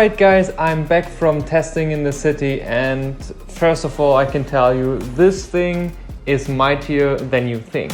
Alright guys, I'm back from testing in the city, and first of all I can tell you this thing is mightier than you think.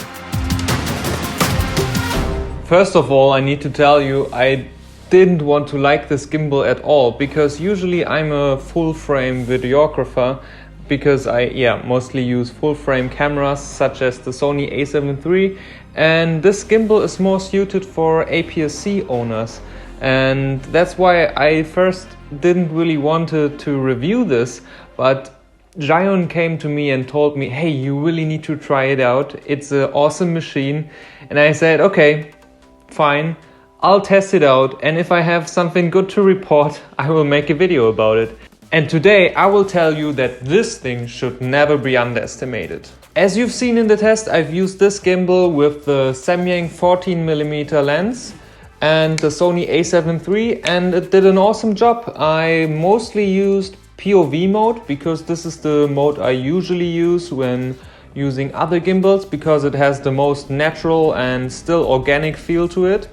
First of all, I need to tell you I didn't want to like this gimbal at all, because usually I'm a full frame videographer, because I mostly use full frame cameras such as the Sony A7 III, and this gimbal is more suited for APS-C owners. And that's why I first didn't really want to review this, but Zhiyun came to me and told me, hey, you really need to try it out. It's an awesome machine. And I said, okay, fine, I'll test it out. And if I have something good to report, I will make a video about it. And today I will tell you that this thing should never be underestimated. As you've seen in the test, I've used this gimbal with the Samyang 14mm lens and the Sony A7 III, and it did an awesome job. I mostly used POV mode because this is the mode I usually use when using other gimbals, because it has the most natural and still organic feel to it.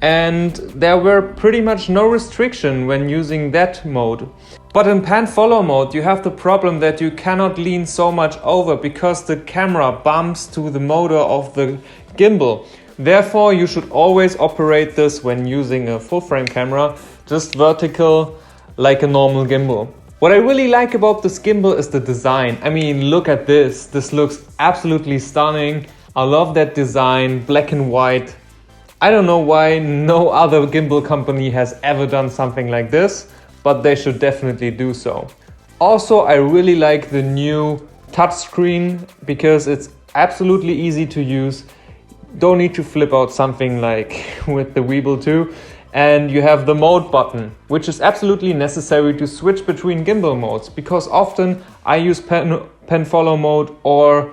And there were pretty much no restriction when using that mode. But in pan follow mode you have the problem that you cannot lean so much over because the camera bumps to the motor of the gimbal. Therefore, you should always operate this when using a full frame camera, just vertical like a normal gimbal. What I really like about this gimbal is the design. I mean, look at this. This looks absolutely stunning. I love that design, black and white. I don't know why no other gimbal company has ever done something like this, but they should definitely do so. Also, I really like the new touchscreen because it's absolutely easy to use. Don't need to flip out something like with the Weeble 2. And you have the mode button, which is absolutely necessary to switch between gimbal modes, because often I use pen follow mode or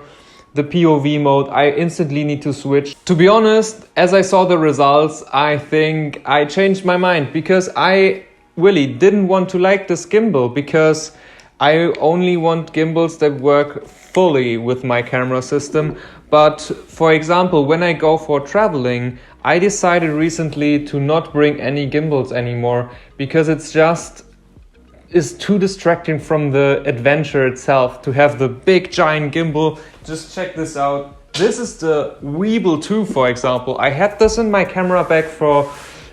the POV mode. I instantly need to switch. To be honest, as I saw the results, I think I changed my mind, because I really didn't want to like this gimbal, because I only want gimbals that work fully with my camera system. But for example, when I go for traveling, I decided recently to not bring any gimbals anymore, because is too distracting from the adventure itself to have the big giant gimbal. Just check this out. This is the Weeble 2, for example. I had this in my camera bag for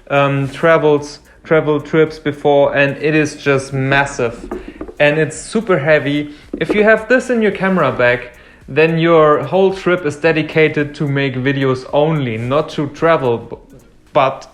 travel trips before, and it is just massive. And it's super heavy. If you have this in your camera bag, then your whole trip is dedicated to make videos only, not to travel. But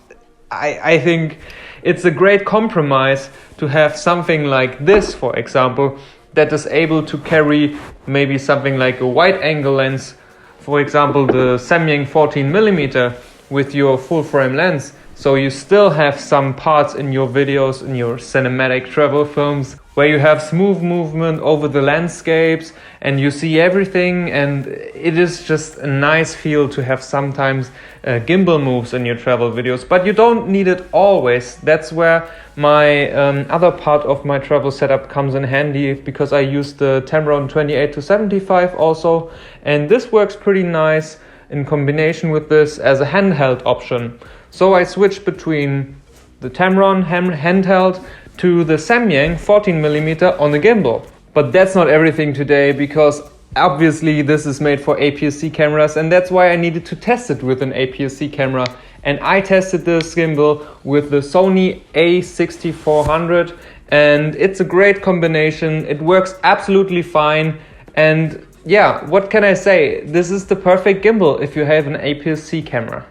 I think it's a great compromise to have something like this, for example, that is able to carry maybe something like a wide angle lens, for example the Samyang 14mm, with your full frame lens. So you still have some parts in your videos, in your cinematic travel films, where you have smooth movement over the landscapes and you see everything, and it is just a nice feel to have sometimes gimbal moves in your travel videos. But you don't need it always. That's where my other part of my travel setup comes in handy, because I use the Tamron 28-75 also, and this works pretty nice in combination with this as a handheld option. So I switch between the Tamron handheld to the Samyang 14mm on the gimbal. But that's not everything today, because obviously this is made for APS-C cameras, and that's why I needed to test it with an APS-C camera. And I tested this gimbal with the Sony A6400, and it's a great combination. It works absolutely fine, and yeah, what can I say? This is the perfect gimbal if you have an APS-C camera.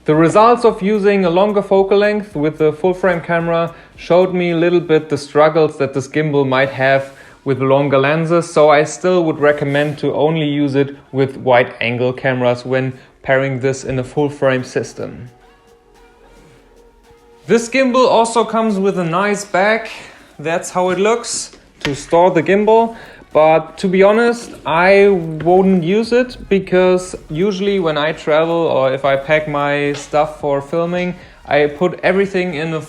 The results of using a longer focal length with the full frame camera showed me a little bit the struggles that this gimbal might have with longer lenses, so I still would recommend to only use it with wide angle cameras when pairing this in a full frame system. This gimbal also comes with a nice bag. That's how it looks to store the gimbal. But to be honest, I wouldn't use it, because usually when I travel or if I pack my stuff for filming, I put everything in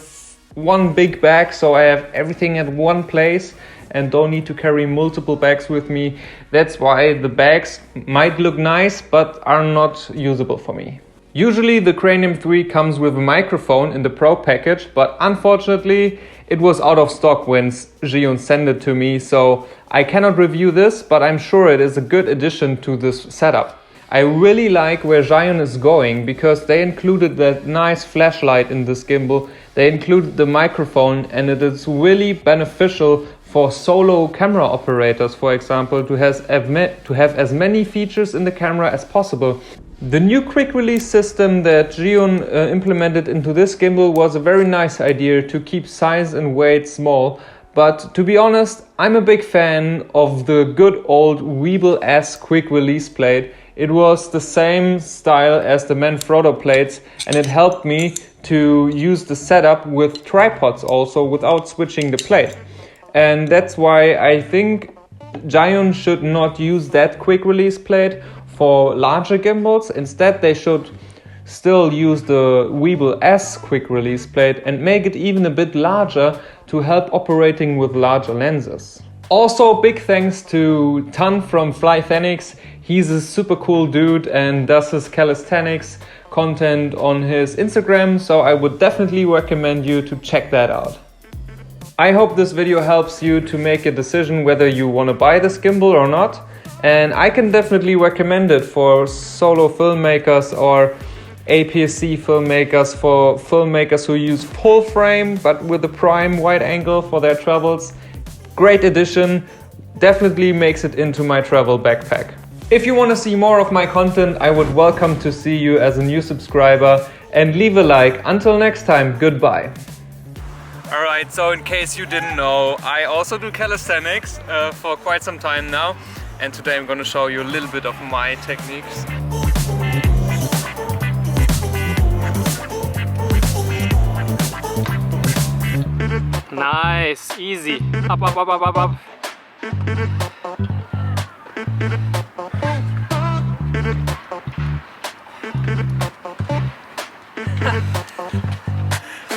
one big bag, so I have everything at one place and don't need to carry multiple bags with me. That's why the bags might look nice but are not usable for me. Usually the Crane M3 comes with a microphone in the Pro package, but unfortunately it was out of stock when Zhiyun sent it to me, so I cannot review this, but I'm sure it is a good addition to this setup. I really like where Zhiyun is going because they included that nice flashlight in this gimbal, they included the microphone, and it is really beneficial for solo camera operators, for example, to have as many features in the camera as possible. The new quick release system that Zhiyun implemented into this gimbal was a very nice idea to keep size and weight small, but to be honest, I'm a big fan of the good old Weeble-S quick release plate. It was the same style as the Manfrotto plates, and it helped me to use the setup with tripods also without switching the plate. And that's why I think Zhiyun should not use that quick release plate for larger gimbals. Instead, they should still use the Weeble-S quick release plate and make it even a bit larger to help operating with larger lenses. Also, big thanks to Thanh from calisthenics. He's a super cool dude and does his calisthenics content on his Instagram, so I would definitely recommend you to check that out. I hope this video helps you to make a decision whether you want to buy this gimbal or not. And I can definitely recommend it for solo filmmakers or APS-C filmmakers, for filmmakers who use full frame but with a prime wide angle for their travels. Great addition, definitely makes it into my travel backpack. If you want to see more of my content, I would welcome to see you as a new subscriber, and leave a like. Until next time, goodbye. Alright, so in case you didn't know, I also do calisthenics for quite some time now. And today I'm going to show you a little bit of my techniques. Nice, easy. Up, up, up, up, up, up.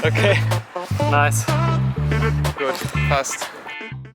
Okay. Nice. Good, fast.